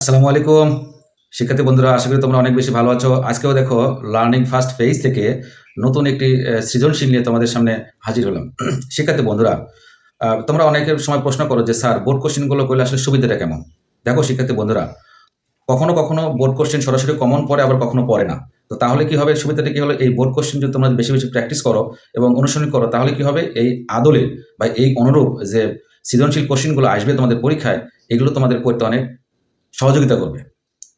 আসসালামু আলাইকুম শিক্ষার্থী বন্ধুরা, আশা করি তোমরা অনেক বেশি ভালো আছো। আজকেও দেখো লার্নিং ফার্স্ট পেজ থেকে নতুন একটি সৃজনশীল নিয়ে তোমাদের সামনে হাজির হলাম। শিক্ষার্থী বন্ধুরা, তোমরা অনেকের সময় প্রশ্ন করো যে স্যার বোর্ড কোশ্চেনগুলো করলে আসলে সুবিধাটা কেমন। দেখো শিক্ষার্থী বন্ধুরা, কখনো কখনো বোর্ড কোশ্চেন সরাসরি কমন পড়ে, আবার কখনো পড়ে না। তো তাহলে কি হবে, সুবিধাটা কি হলো, এই বোর্ড কোশ্চেন যদি তোমরা বেশি বেশি প্র্যাকটিস করো এবং অনুসরণ করো, তাহলে কি হবে, এই আদলে বা এই অনুরূপ যে সৃজনশীল কোশ্চেনগুলো আসবে তোমাদের পরীক্ষায়, এগুলো তোমাদের করতে অনেক সহযোগিতা করবে।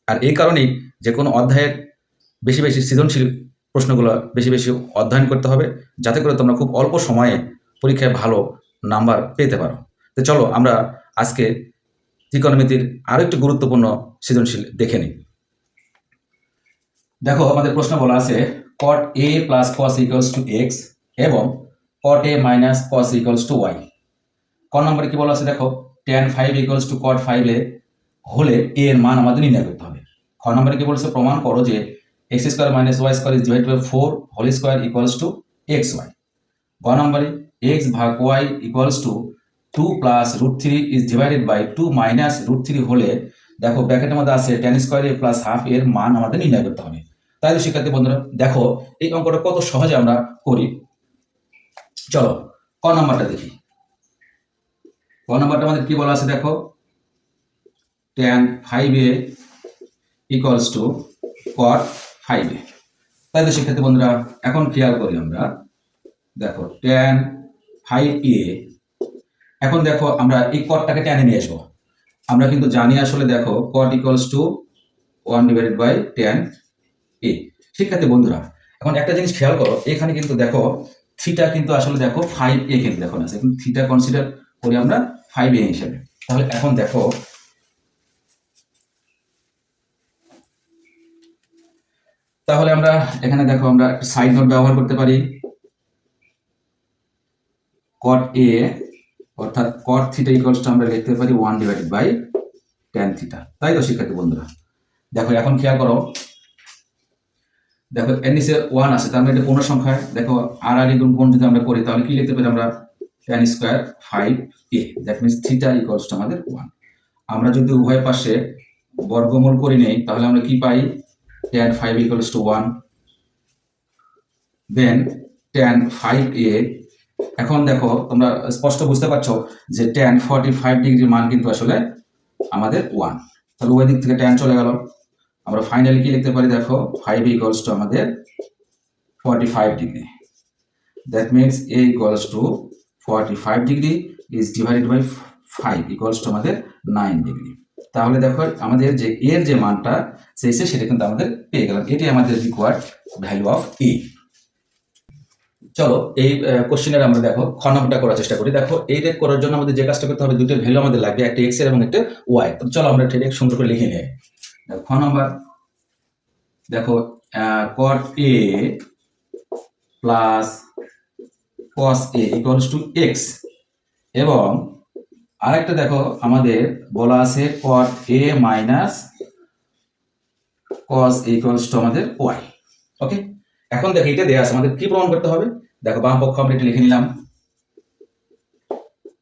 আর এই কারণেই যে কোনো অধ্যায়ের বেশি বেশি সৃজনশীল প্রশ্নগুলো বেশি বেশি অধ্যয়ন করতে হবে, যাতে করে তোমরা খুব অল্প সময়ে পরীক্ষায় ভালো নাম্বার পেতে পারো। তো চলো আমরা আজকে ত্রিকোণমিতির আরো একটি গুরুত্বপূর্ণ সৃজনশীল দেখে নিই। দেখো আমাদের প্রশ্ন বলা আছে cot a plus cos equals to x এবং cot a minus cos equals to y. ক নম্বরে কি বলা আছে, দেখো tan 5 ইকুয়ালস টু cot 5 এ হলে a এর মান আমাদের নির্ণয় করতে হবে। খ নম্বরে কি বলছে, প্রমাণ করো যে x square minus y square is divided by 4 whole square equals to x y. গ নম্বরে এক্স ভাগ y equals to 2 plus root 3 is divided by 2 minus root 3 হলে দেখো ব্র্যাকেটের মধ্যে আছে tan স্কোয়ার এ প্লাস হাফ এর মান আমাদের নির্ণয় করতে হবে। তাই তো শিক্ষার্থী বন্ধুরা, দেখো এই অঙ্কটা কত সহজে আমরা করি। চলো ক নম্বরটা দেখি। ক নম্বরটা আমাদের কি বলা আছে, দেখো tan 5a equals to cot 5a। তাই তো শিক্ষার্থী বন্ধুরা, এখন খেয়াল করি আমরা, দেখো tan 5a, এখন দেখো আমরা এই কটটাকে টেনে নিয়ে আসবো। আমরা কিন্তু জানি আসলে, দেখো cot equals to 1 divided by tan a। শিক্ষার্থী বন্ধুরা, এখন একটা জিনিস খেয়াল করো, এখানে কিন্তু দেখো থিটা কিন্তু আসলে দেখো 5a কিন্তু দেখো আছে, কিন্তু থিটা কনসিডার করি আমরা 5a হিসেবে। তাহলে এখন দেখো তাহলে আমরা এখানে দেখো আমরা একটা সাইড নোট ব্যবহার করতে পারি। cot a অর্থাৎ cot থিটা ইকুয়ালস টু আমরা লিখতে পারি 1 ডিভাইডেড বাই tan থিটা। তাই তো শিক্ষার্থী বন্ধুরা, দেখো এখন খেয়াল করো, দেখো এর নিচে 1 আছে, তার মানে এটা পূর্ণ সংখ্যা। দেখো আর আর গুণ যদি আমরা করি, তাহলে কি লিখতে পারি আমরা, tan square 5a, that means theta equals to আমাদের 1। আমরা যদি উভয় পাশে বর্গমূল করে নেই, তাহলে আমরা কি পাই, tan 5 equals to 1, then tan 5a। এখন দেখো তোমরা স্পষ্ট বুঝতে পারছো যে tan 45 ডিগ্রির মান কিন্তু আসলে আমাদের 1। তাহলে ওই দিক থেকে tan চলে গেল। আমরা ফাইনালি কি লিখতে পারি, দেখো 5 ইকুয়ালস টু আমাদের 45 degree. That means a equals to 45 degree is divided by 5 equals to আমাদের 9 ডিগ্রি। তাহলে দেখো আমাদের যে এর যে মানটা চেয়েছে সেটা কিন্তু আমাদের পেয়ে গেলাম। এটাই আমাদের রিকোয়ার্ড ভ্যালু অফ a। চলো এই কোশ্চেনের আমরা দেখো খ নম্বরটা করার চেষ্টা করি। দেখো এইটা করার জন্য আমাদের যে কাজটা করতে হবে, দুটো ভ্যালু আমাদের লাগবে, একটা এক্স এর এবং একটা ওয়াই। তো চলো আমরা এটা সুন্দর করে লিখে নিই। খ নম্বর, দেখো cot a plus cos a equals to x, এবং আরেকটা দেখো আমাদের বলা আছে cot a minus cos a equals to আমাদের ওয়াই। ওকে, এখন দেখো এটা দেয়া আছে, আমাদের কি প্রমাণ করতে হবে। দেখো বাম পক্ষ আমরা এটা লিখে নিলাম,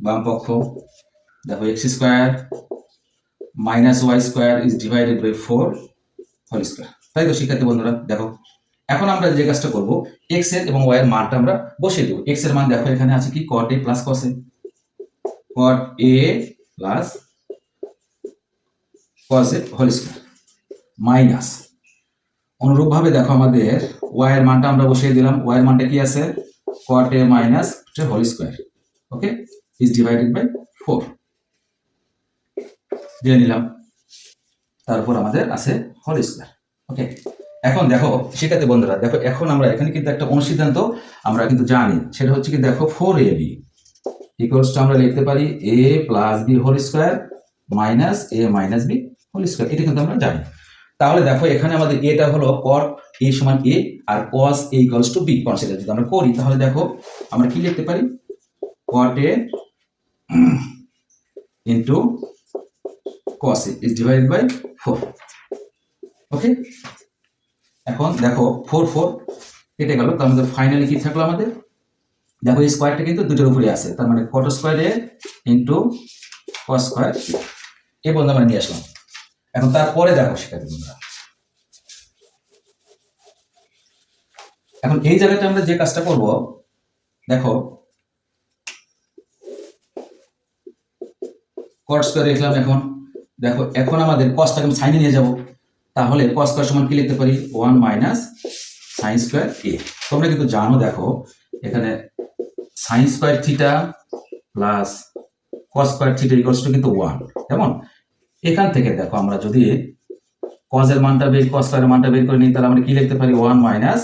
বাম পক্ষ দেখো x square minus y square is divided by 4 whole square. তাই তো শিক্ষার্থী বন্ধুরা, দেখো এখন আমরা যে কাজটা করবো, এক্স এর এবং ওয়াই এর মানটা আমরা বসিয়ে দেবো। এক্স এর মান দেখো এখানে আছে কি, cot a plus cos a, cot a plus cos a whole square minus, অনুরূপভাবে দেখো আমাদের ওয়াই এর মানটা আমরা বসিয়ে দিলাম। ওয়াই এর মানটা কি আছে, cot a minus whole square, okay, is divided by 4 দিয়ে নিলাম। তারপর আমাদের আছে হোল স্কোয়ার। ওকে, এখন দেখো শিক্ষার্থী বন্ধুরা, দেখো এখন আমরা এখানে কিন্তু একটা অনুসিদ্ধান্ত আমরা কিন্তু জানি, সেটা হচ্ছে কি, দেখো 4ab ইকুয়ালস টু আমরা লিখতে পারি a plus b whole square minus a minus b whole square. এটা কিন্তু আমরা জানি। তাহলে দেখো এখানে আমাদের এটা হলো cot a সমান a আর cos a equals to b consider যদি আমরা করি, তাহলে দেখো আমরা কি লিখতে পারি, cot a into cos a is divided by 4। ওকে, এখন দেখো 4 4 কেটে গেল, তার মধ্যে ফাইনালি কি থাকলো আমাদের, দেখো এই স্কোয়ারটা কিন্তু দুটোর উপরে আছে, তার মানে cot square a into cos square a পর্যন্ত আমরা নিয়ে আসলাম। এখন তারপরে দেখো শিক্ষার্থী বন্ধুরা, এখন এই জায়গাটা আমরা যে কাজটা করব, দেখো কট স্কয়ার লিখলাম। এখন দেখো এখন আমাদের কসটাকে আমি সাইনে নিয়ে যাব, তাহলে কস স্কয়ার সমান কি লিখতে পারি, 1 মাইনাস সাইন স্কয়ার এ। তোমরা কিন্তু জানো, দেখো এখানে sine square theta plus cos square theta equals to কিন্তু 1। যেমন এখান থেকে দেখো আমরা যদি কস এর মানটা বের, কস স্কয়ারের মানটা বের করে নিই, তাহলে আমরা কি লিখতে পারি, 1 মাইনাস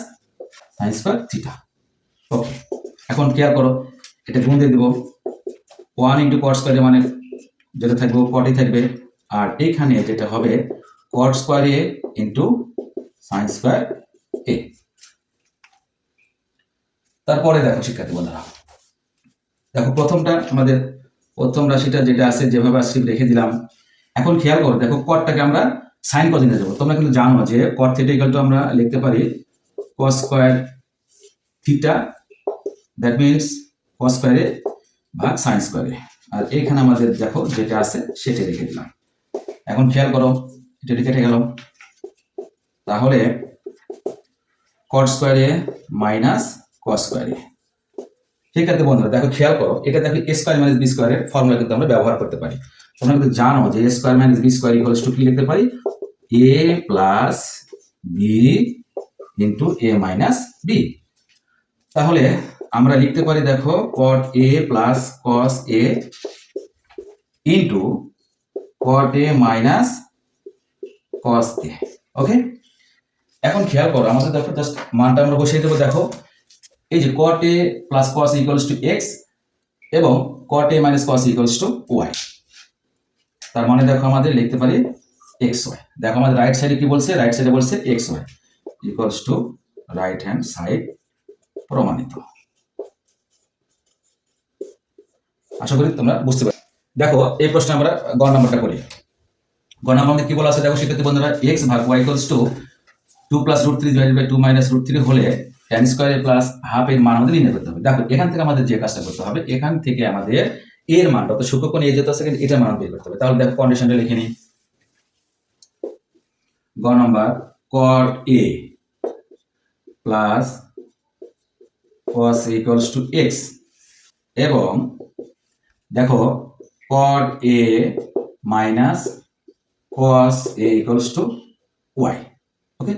সাইন স্কয়ার থিটা। ওকে, এখন কেয়ার করো, এটা গুণ দিয়ে দিব, 1 ইন্টু কট স্কয়ারের মানে যেটা থাকবে কটই থাকবে, আর এখানে যেটা হবে কট স্কয়ার এ ইন্টু সাইন স্কয়ার এ। তারপরে দেখো শিক্ষার্থী বন্ধুরা, দেখো প্রথমটা আমাদের প্রথম রাশিটা যেটা আছে যেভাবে আসছে রেখে দিলাম। এখন খেয়াল করো, দেখো কটটাকে আমরা সাইন কজে নিয়ে যাবো। তোমরা কিন্তু জানো যে কট থিটা ইকুয়াল টু আমরা লিখতে পারি cos square theta, that means cos স্কয়ারে ভাগ সাইন স্কয়ারে। আর এখানে আমাদের দেখো যেটা আছে সেটা রেখে দিলাম। এখন খেয়াল করো, এটা কেটে গেল, তাহলে কট স্কয়ারে মাইনাস কস স্কয়ারে। ঠিক আছে বন্ধুরা, দেখো খেয়াল করো, এটা দেখো এ স্কয়ার মাইনাস বি স্কয়ারের ফর্মুলা কিন্তু আমরা ব্যবহার করতে পারি। তোমরা কিন্তু জানো যে a square minus b square equals to কি লিখতে পারি, a plus b into a minus b. তাহলে আমরা লিখতে পারি, দেখো cot A plus cos a into cot A minus cos a. Okay, এখন খেয়াল করো, আমাদের দেখো জাস্ট মানটা আমরা বসিয়ে দেবো। দেখো এই যে cot A plus cos equals to x এবং cot A minus cos equals to y. তার মানে দেখো আমাদের লিখতে পারি এক্স ওয়াই। দেখো আমাদের রাইট সাইডে কি বলছে, রাইট সাইডে বলছে x y equals to right hand side প্রমাণিত। আশা করি তোমরা বুঝতে পারো। দেখো এই প্রশ্নে আমরা গ নাম্বারটা করি। গ নাম্বারে কি বলা আছে, দেখো শিক্ষার্থী বন্ধুরা, এক্স ভাগ y equals to 2 plus root 3 divided by 2 minus root 3 হলে tan স্কয়ার এ প্লাস হাফ এর মান আমাদের নির্ণয় করতে হবে। দেখো এখান থেকে আমাদের যে কাজটা করতে হবে, এখান থেকে আমাদের এর মানটা, তো সূক্ষ্মকোণ এ যেটা আছে এটার মান বের করতে হবে। তাহলে দেখো কন্ডিশনটা লিখে নিই। গ number, cot a plus cos a equals to x এবং দেখো cot a minus cos a equals to y। Okay,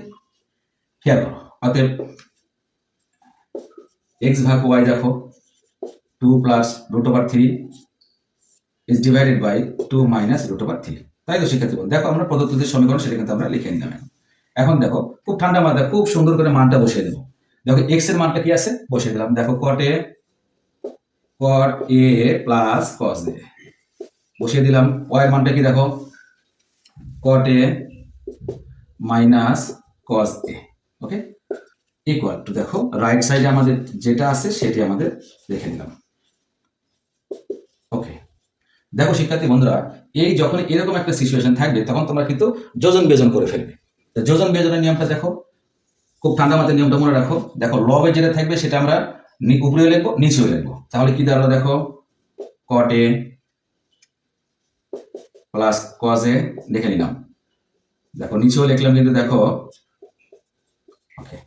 খেয়াল করো, অতএব x ভাগ y দেখো 2 plus root over 3 is divided by 2 minus root over 3। তাই তো শিক্ষার্থী বন্ধু, দেখো আমরা প্রদত্ত যে সমীকরণ সেটা কিন্তু আমরা লিখে নিলাম। এখন দেখো খুব ঠান্ডা মাথায় খুব সুন্দর করে মানটা বসিয়ে দেবো। দেখো x এর মানটা কি আছে বসিয়ে দিলাম। দেখো cot a plus cos a বসিয়ে দিলাম। y এর মানটা কি দেখো, cot a minus cos a। Okay, equal to দেখো রাইট সাইডে আমাদের যেটা আছে সেটি আমাদের লিখে দিলাম। ওকে, দেখো শিক্ষার্থী বন্ধুরা, এই যখন এরকম একটা সিচুয়েশন থাকবে তখন তোমরা কিন্তু যোজন বিয়োজন করে ফেলবে। যোজন বিয়োজনের নিয়মটা দেখো, খুব ঠান্ডা মাথায় নিয়মটা মনে রাখো। দেখো লবে যেটা থাকবে সেটা আমরা উপরে লিখবো, নিচেও লিখবো। তাহলে কি দাঁড়ালো, দেখো cot a plus cos a লিখে নিলাম। দেখো নিচেও লিখলাম, কিন্তু দেখো ওকে,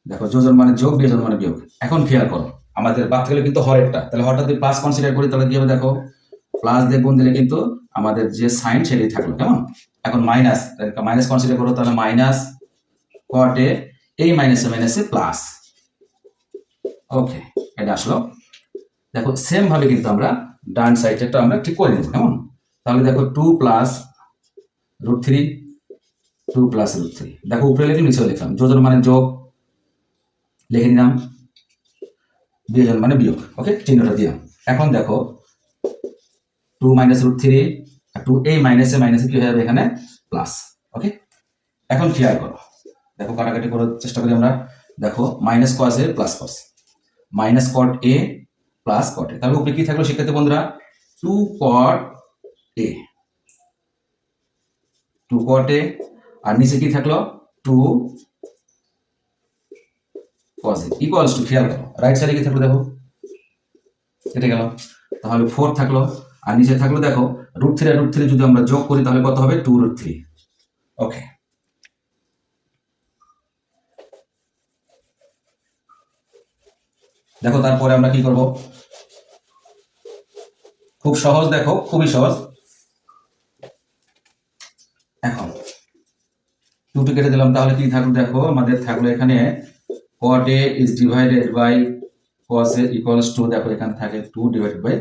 দেখো যোজন মানে যোগ, বিয়োজন মানে বিয়োগ। এখন খেয়াল করো, আমাদের বাদ গেলে কিন্তু হরেরটা, তাহলে হরটা যদি প্লাস কনসিডার করি তাহলে কি হবে, দেখো প্লাস দিয়ে গুণ দিলে কিন্তু আমাদের যে সাইন সেটাই থাকলো। কেমন, এখন মাইনাস, মাইনাস কনসিডার করো, তাহলে মাইনাস cot a, এই মাইনাসে মাইনাসে প্লাস। ওকে, এটা আসলো। দেখো সেম ভাবে কিন্তু আমরা ডান সাইডটা আমরা ঠিক করে নেব। কেমন, তাহলে দেখো 2 প্লাস রুট 3, 2 প্লাস রুট 3। দেখো উপরে লিখে নিচে লিখলাম, যোজন মানে যোগ লিখে নিলাম, বিয়োজন মানে বিয়োগ। ওকে, চিহ্নটা দিলাম। এখন দেখো 2 মাইনাস রুট 3 আর 2, এই মাইনাসে মাইনাসে কি হয়ে যাবে এখানে প্লাস। ওকে, এখন খেয়াল করো, দেখো কাটাকাটি করার চেষ্টা করি আমরা। দেখো minus cos a plus cos, minus cot a plus cot a। তাহলে উপরে কি থাকলো শিক্ষার্থী বন্ধুরা, 2 cot a, 2 cot a, আর নিচে কি থাকলো 2 cos a ইকুয়ালস টু, খেয়াল করো রাইট সাইডে কি থাকলো, দেখো কেটে গেল, তাহলে 4 থাকলো, আর নিচে থাকলো দেখো √3 আর √3 যদি আমরা যোগ করি তাহলে কত হবে 2√3। ওকে, দেখো তারপরে আমরা কি করব, খুব সহজ, দেখো খুবই সহজ। এখন 2 কেটে দিলাম, তাহলে কি থাকলো, দেখো আমাদের থাকলো এখানে cot a is divided by cos a equals to, দেখো এখানে থাকে 2 divided by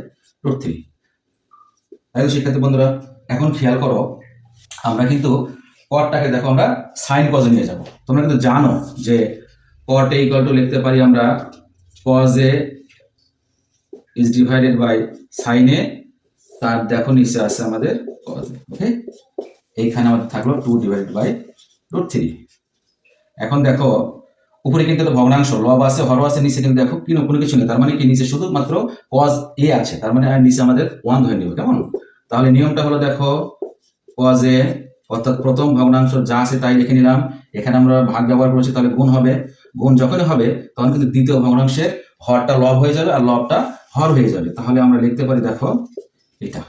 √3। তাই তো শিক্ষার্থী বন্ধুরা, এখন খেয়াল করো, আমরা কিন্তু কটটাকে দেখো আমরা সাইন কজে নিয়ে যাব। তোমরা কিন্তু জানো যে cot a ইকুয়াল টু লিখতে পারি আমরা cos a is divided by sin a, তার দেখো নিচে আছে আমাদের cos a। ওকে, এইখানে আমাদের থাকলো 2 ডিভাইডেড বাই √3। এখন দেখো উপরে কিন্তু ভগ্নাংশ লব আছে, হর আছে, নিচে কিন্তু দেখো কোনো কিছু নেই, তার মানে কি নিচে শুধুমাত্র cos a আছে, তার মানে আর নিচে আমাদের 1 ধরে নিব। কেমন, তাহলে নিয়মটা হলো দেখো cos a অর্থাৎ প্রথম ভগ্নাংশ যা আছে তাই লিখে নিলাম, এখানে আমরা ভাগ ব্যবহার করেছি, তাহলে গুণ হবে, গুণ যখনই হবে তখন কিন্তু দ্বিতীয় ভগ্নাংশের হরটা লব হয়ে যাবে আর লবটা হর হয়ে যাবে। তাহলে আমরা লিখতে পারি দেখো এটা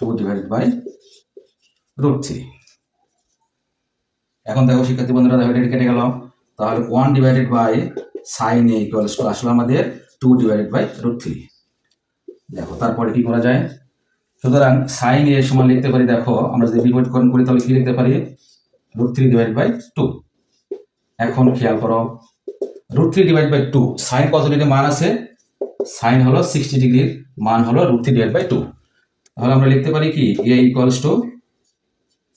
2 ডিভাইডেড বাই √3। এখন দেখো শিক্ষার্থী বন্ধুরা, দেখো এটা কেটে গেল, তাহলে 1 divided by sin a equals to আসলে আমাদের 2 ডিভাইডেড বাই √3। দেখো তারপরে কি করা যায়, সুতরাং sin a সমান লিখতে পারি, দেখো আমরা যদি বিপরীতকরণ করি তাহলে কি লিখতে পারি √3 ডিভাইডেড বাই 2। এখন খেয়াল করো √3 ডিভাইড বাই 2, সাইন কত ডিগ্রি মান আছে, সাইন হলো 60 ডিগ্রির মান হলো √3 ডিভাইড বাই 2। তাহলে আমরা লিখতে পারি কি a ইকুয়ালস টু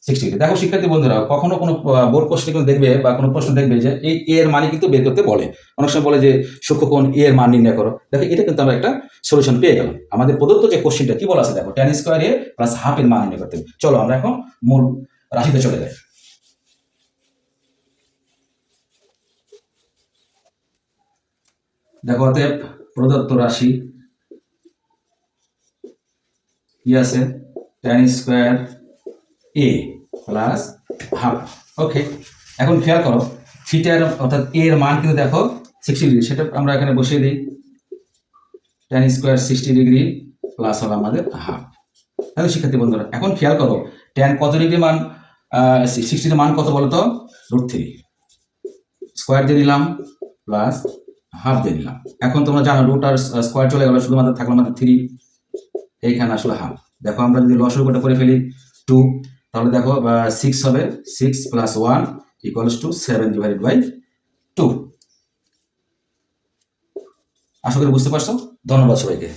60 ডিগ্রি। দেখো শিক্ষার্থী বন্ধুরা, কখনো কোনো বোর্ড কোশ্চেন কিন্তু দেখবে বা কোনো প্রশ্ন দেখবে যে এই a এর মানই কিন্তু বের করতে বলে, অনেক সময় বলে যে সূক্ষ্মকোণ a এর মান নির্ণয় করো। দেখো এটা কিন্তু আমরা একটা সলিউশন পেয়ে গেলাম। আমাদের প্রদত্ত যে কোশ্চেনটা কি বলা আছে, দেখো tan square a plus half এর মান নির্ণয় করতে হবে। চলো আমরা এখন মূল রাশিতে চলে যাই। দেখো অতএব প্রদত্ত রাশি কি আছে, tan square a plus half. Okay, এখন খেয়াল করো থিটার অর্থাৎ a এর মান কিন্তু দেখো 60 ডিগ্রি, সেটা আমরা এখানে বসিয়ে দিই, tan স্কয়ার 60 ডিগ্রি প্লাস হলো আমাদের হাফ। তাহলে শিক্ষার্থী বন্ধুরা এখন খেয়াল করো tan কত ডিগ্রি মান, 60 এর মান কত বলো তো √3, স্কয়ার দিয়ে দিলাম প্লাস হাফ দিয়ে দিলাম। এখন তোমরা জানো রুট আর স্কয়ার চলে গেল, শুধুমাত্র থাকলো আমাদের 3, এইখানে আসলে হাফ। দেখো আমরা যদি লসাগুটা করে ফেলি 2, তাহলে দেখো 6 হবে, 6 plus 1 equals to 7 divided by 2। আশা করি বুঝতে পারছো। ধন্যবাদ সবাইকে।